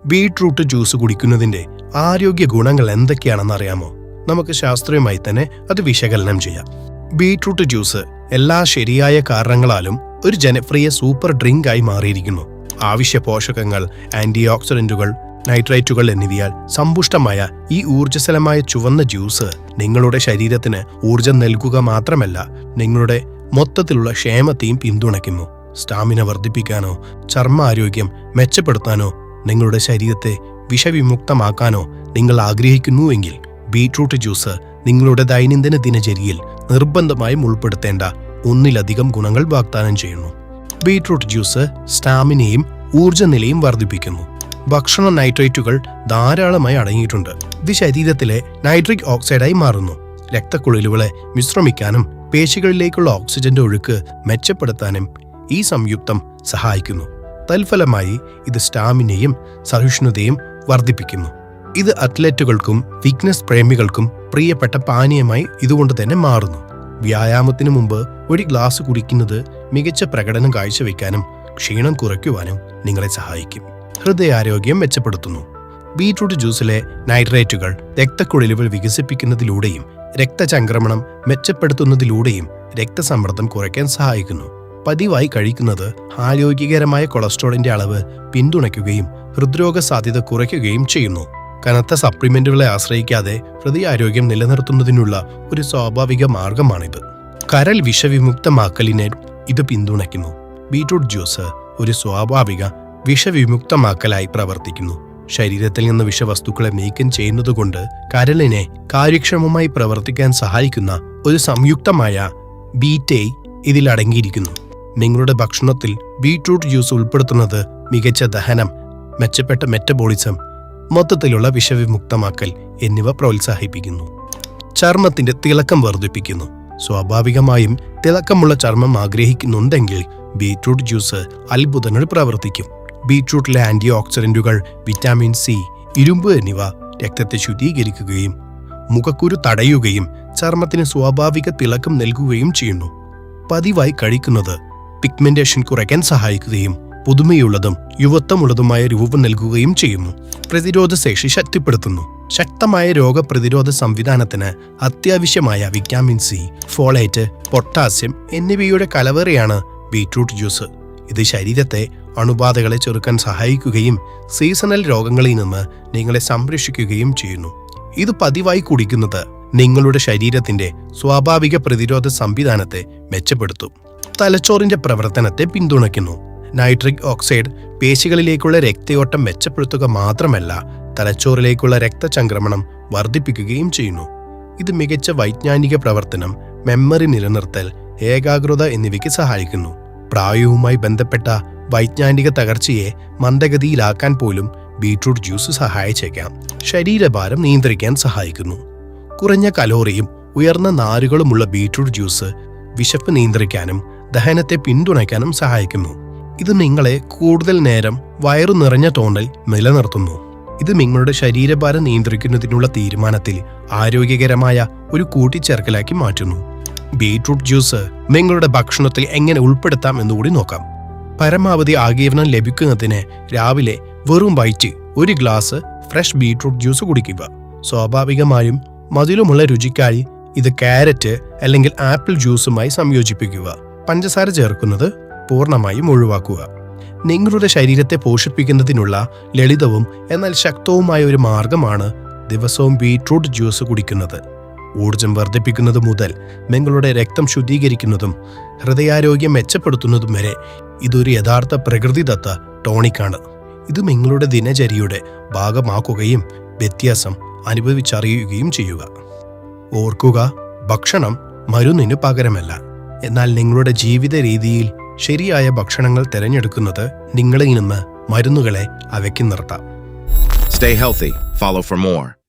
Beetroot juice കുടിക്കുന്നതിന്റെ ആരോഗ്യ ഗുണങ്ങൾ എന്തൊക്കെയാണെന്ന് അറിയാമോ? നമുക്ക് ശാസ്ത്രീയമായി തന്നെ അത് വിശകലനം ചെയ്യാം. ബീട്രൂട്ട് ജ്യൂസ് എല്ലാ ശരിയായ കാരണങ്ങളാലും ഒരു ജനപ്രിയ സൂപ്പർ ഡ്രിങ്ക് ആയി മാറിയിരിക്കുന്നു. ആവശ്യ പോഷകങ്ങൾ, ആന്റി ഓക്സിഡന്റുകൾ, നൈട്രേറ്റുകൾ എന്നിവയാൽ സമ്പുഷ്ടമായ ഈ ഊർജ്ജസ്വലമായ ചുവന്ന ജ്യൂസ് നിങ്ങളുടെ ശരീരത്തിന് ഊർജം നൽകുക മാത്രമല്ല, നിങ്ങളുടെ മൊത്തത്തിലുള്ള ക്ഷേമത്തെയും പിന്തുണയ്ക്കുന്നു. സ്റ്റാമിന വർദ്ധിപ്പിക്കാനോ ചർമ്മാരോഗ്യം മെച്ചപ്പെടുത്താനോ നിങ്ങളുടെ ശരീരത്തെ വിഷവിമുക്തമാക്കാനോ നിങ്ങൾ ആഗ്രഹിക്കുന്നുവെങ്കിൽ ബീട്രൂട്ട് ജ്യൂസ് നിങ്ങളുടെ ദൈനംദിന ദിനചര്യയിൽ നിർബന്ധമായും ഉൾപ്പെടുത്തേണ്ട ഒന്നിലധികം ഗുണങ്ങൾ വാഗ്ദാനം ചെയ്യുന്നു. ബീട്രൂട്ട് ജ്യൂസ് സ്റ്റാമിനയും ഊർജ്ജനിലയും വർദ്ധിപ്പിക്കുന്നു. ഭക്ഷണ നൈട്രേറ്റുകൾ ധാരാളമായി അടങ്ങിയിട്ടുണ്ട്. ഇത് ശരീരത്തിലെ നൈട്രിക് ഓക്സൈഡായി മാറുന്നു. രക്തക്കുഴലുകളെ വിശ്രമിക്കാനും പേശികളിലേക്കുള്ള ഓക്സിജന്റെ ഒഴുക്ക് മെച്ചപ്പെടുത്താനും ഈ സംയുക്തം സഹായിക്കുന്നു. തൽഫലമായി ഇത് സ്റ്റാമിനയും സഹിഷ്ണുതയും വർദ്ധിപ്പിക്കുന്നു. ഇത് അത്ലറ്റുകൾക്കും ഫിറ്റ്നസ് പ്രേമികൾക്കും പ്രിയപ്പെട്ട പാനീയമായി ഇതുകൊണ്ട് തന്നെ മാറുന്നു. വ്യായാമത്തിന് മുമ്പ് ഒരു ഗ്ലാസ് കുടിക്കുന്നത് മികച്ച പ്രകടനം കാഴ്ചവെക്കാനും ക്ഷീണം കുറയ്ക്കുവാനും നിങ്ങളെ സഹായിക്കും. ഹൃദയാരോഗ്യം മെച്ചപ്പെടുത്തുന്നു. ബീട്രൂട്ട് ജ്യൂസിലെ നൈട്രേറ്റുകൾ രക്തക്കുഴലുകൾ വികസിപ്പിക്കുന്നതിലൂടെയും രക്തചംക്രമണം മെച്ചപ്പെടുത്തുന്നതിലൂടെയും രക്തസമ്മർദ്ദം കുറയ്ക്കാൻ സഹായിക്കുന്നു. പതിവായി കഴിക്കുന്നത് ആരോഗ്യകരമായ കൊളസ്ട്രോളിന്റെ അളവ് പിന്തുണയ്ക്കുകയും ഹൃദ്രോഗ സാധ്യത കുറയ്ക്കുകയും ചെയ്യുന്നു. കനത്ത സപ്ലിമെന്റുകളെ ആശ്രയിക്കാതെ ഹൃദയാരോഗ്യം നിലനിർത്തുന്നതിനുള്ള ഒരു സ്വാഭാവിക മാർഗമാണിത്. കരൾ വിഷവിമുക്തമാക്കലിനെ ഇത് പിന്തുണയ്ക്കുന്നു. ബീട്രൂട്ട് ജ്യൂസ് ഒരു സ്വാഭാവിക വിഷവിമുക്തമാക്കലായി പ്രവർത്തിക്കുന്നു. ശരീരത്തിൽ നിന്ന് വിഷവസ്തുക്കളെ നീക്കം ചെയ്യുന്നതുകൊണ്ട് കരളിനെ കാര്യക്ഷമമായി പ്രവർത്തിക്കാൻ സഹായിക്കുന്ന ഒരു സംയുക്തമായ ബീറ്റൈ ഇതിൽ അടങ്ങിയിരിക്കുന്നു. നിങ്ങളുടെ ഭക്ഷണത്തിൽ ബീട്രൂട്ട് ജ്യൂസ് ഉൾപ്പെടുത്തുന്നത് മികച്ച ദഹനം, മെച്ചപ്പെട്ട മെറ്റബോളിസം, മൊത്തത്തിലുള്ള വിഷവിമുക്തമാക്കൽ എന്നിവ പ്രോത്സാഹിപ്പിക്കുന്നു. ചർമ്മത്തിന്റെ തിളക്കം വർദ്ധിപ്പിക്കുന്നു. സ്വാഭാവികമായും തിളക്കമുള്ള ചർമ്മം ആഗ്രഹിക്കുന്നുണ്ടെങ്കിൽ ബീട്രൂട്ട് ജ്യൂസ് അത്ഭുതങ്ങൾ പ്രവർത്തിക്കും. ബീട്രൂട്ടിലെ ആന്റി ഓക്സിഡന്റുകൾ, വിറ്റാമിൻ സി, ഇരുമ്പ് എന്നിവ രക്തത്തെ ശുദ്ധീകരിക്കുകയും മുഖക്കുരു തടയുകയും ചർമ്മത്തിന് സ്വാഭാവിക തിളക്കം നൽകുകയും ചെയ്യുന്നു. പതിവായി കഴിക്കുന്നത് പിഗ്മെന്റേഷൻ കുറയ്ക്കാൻ സഹായിക്കുകയും പുതുമയുള്ളതും യുവത്വമുള്ളതുമായ രൂപം നൽകുകയും ചെയ്യുന്നു. പ്രതിരോധശേഷി ശക്തിപ്പെടുത്തുന്നു. ശക്തമായ രോഗപ്രതിരോധ സംവിധാനത്തിന് അത്യാവശ്യമായ വിറ്റാമിൻ സി, ഫോളേറ്റ്, പൊട്ടാസ്യം എന്നിവയുടെ കലവറയാണ് ബീട്രൂട്ട് ജ്യൂസ്. ഇത് ശരീരത്തെ അണുബാധകളെ ചെറുക്കാൻ സഹായിക്കുകയും സീസണൽ രോഗങ്ങളിൽ നിന്ന് നിങ്ങളെ സംരക്ഷിക്കുകയും ചെയ്യുന്നു. ഇത് പതിവായി കുടിക്കുന്നത് നിങ്ങളുടെ ശരീരത്തിന്റെ സ്വാഭാവിക പ്രതിരോധ സംവിധാനത്തെ മെച്ചപ്പെടുത്തും. തലച്ചോറിന്റെ പ്രവർത്തനത്തെ പിന്തുണയ്ക്കുന്നു. നൈട്രിക് ഓക്സൈഡ് പേശികളിലേക്കുള്ള രക്തയോട്ടം മെച്ചപ്പെടുത്തുക മാത്രമല്ല, തലച്ചോറിലേക്കുള്ള രക്തചംക്രമണം വർദ്ധിപ്പിക്കുകയും ചെയ്യുന്നു. ഇത് മികച്ച വൈജ്ഞാനിക പ്രവർത്തനം, മെമ്മറി നിലനിർത്തൽ, ഏകാഗ്രത എന്നിവയ്ക്ക് സഹായിക്കുന്നു. പ്രായവുമായി ബന്ധപ്പെട്ട വൈജ്ഞാനിക തകർച്ചയെ മന്ദഗതിയിലാക്കാൻ പോലും ബീട്രൂട്ട് ജ്യൂസ് സഹായിച്ചേക്കാം. ശരീരഭാരം നിയന്ത്രിക്കാൻ സഹായിക്കുന്നു. കുറഞ്ഞ കലോറിയും ഉയർന്ന നാരുകളുമുള്ള ബീട്രൂട്ട് ജ്യൂസ് വിശപ്പ് നിയന്ത്രിക്കാനും ദഹനത്തെ പിന്തുണയ്ക്കാനും സഹായിക്കുന്നു. ഇത് നിങ്ങളെ കൂടുതൽ നേരം വയറു നിറഞ്ഞ തോന്നൽ നിലനിർത്തുന്നു. ഇത് നിങ്ങളുടെ ശരീരഭാരം നിയന്ത്രിക്കുന്നതിനുള്ള തീരുമാനത്തിൽ ആരോഗ്യകരമായ ഒരു കൂട്ടിച്ചേർക്കലാക്കി മാറ്റുന്നു. ബീട്രൂട്ട് ജ്യൂസ് നിങ്ങളുടെ ഭക്ഷണത്തിൽ എങ്ങനെ ഉൾപ്പെടുത്താം എന്നുകൂടി നോക്കാം. പരമാവധി ആഗീരണം ലഭിക്കുന്നതിന് രാവിലെ വെറും വയറ്റിൽ ഒരു ഗ്ലാസ് ഫ്രഷ് ബീട്രൂട്ട് ജ്യൂസ് കുടിക്കുക. സ്വാഭാവികമായും മധുരമുള്ള രുചിക്കായി ഇത് കാരറ്റ് അല്ലെങ്കിൽ ആപ്പിൾ ജ്യൂസുമായി സംയോജിപ്പിക്കുക. പഞ്ചസാര ചേർക്കുന്നത് പൂർണ്ണമായും ഒഴിവാക്കുക. നിങ്ങളുടെ ശരീരത്തെ പോഷിപ്പിക്കുന്നതിനുള്ള ലളിതവും എന്നാൽ ശക്തവുമായ ഒരു മാർഗമാണ് ദിവസവും ബീട്രൂട്ട് ജ്യൂസ് കുടിക്കുന്നത്. ഊർജം വർദ്ധിപ്പിക്കുന്നത് മുതൽ നിങ്ങളുടെ രക്തം ശുദ്ധീകരിക്കുന്നതും ഹൃദയാരോഗ്യം മെച്ചപ്പെടുത്തുന്നതും വരെ ഇതൊരു യഥാർത്ഥ പ്രകൃതിദത്ത ടോണിക്കാണ്. ഇത് നിങ്ങളുടെ ദിനചര്യയുടെ ഭാഗമാക്കുകയും വ്യത്യാസം അനുഭവിച്ചറിയുകയും ചെയ്യുക. ഓർക്കുക, ഭക്ഷണം മരുന്നിനു പകരമല്ല. എന്നാൽ നിങ്ങളുടെ ജീവിത രീതിയിൽ ശരിയായ ഭക്ഷണങ്ങൾ തിരഞ്ഞെടുക്കുന്നത് നിങ്ങളിൽ നിന്ന് മരുന്നുകളെ അകറ്റി നിർത്താം. Stay healthy. Follow for more.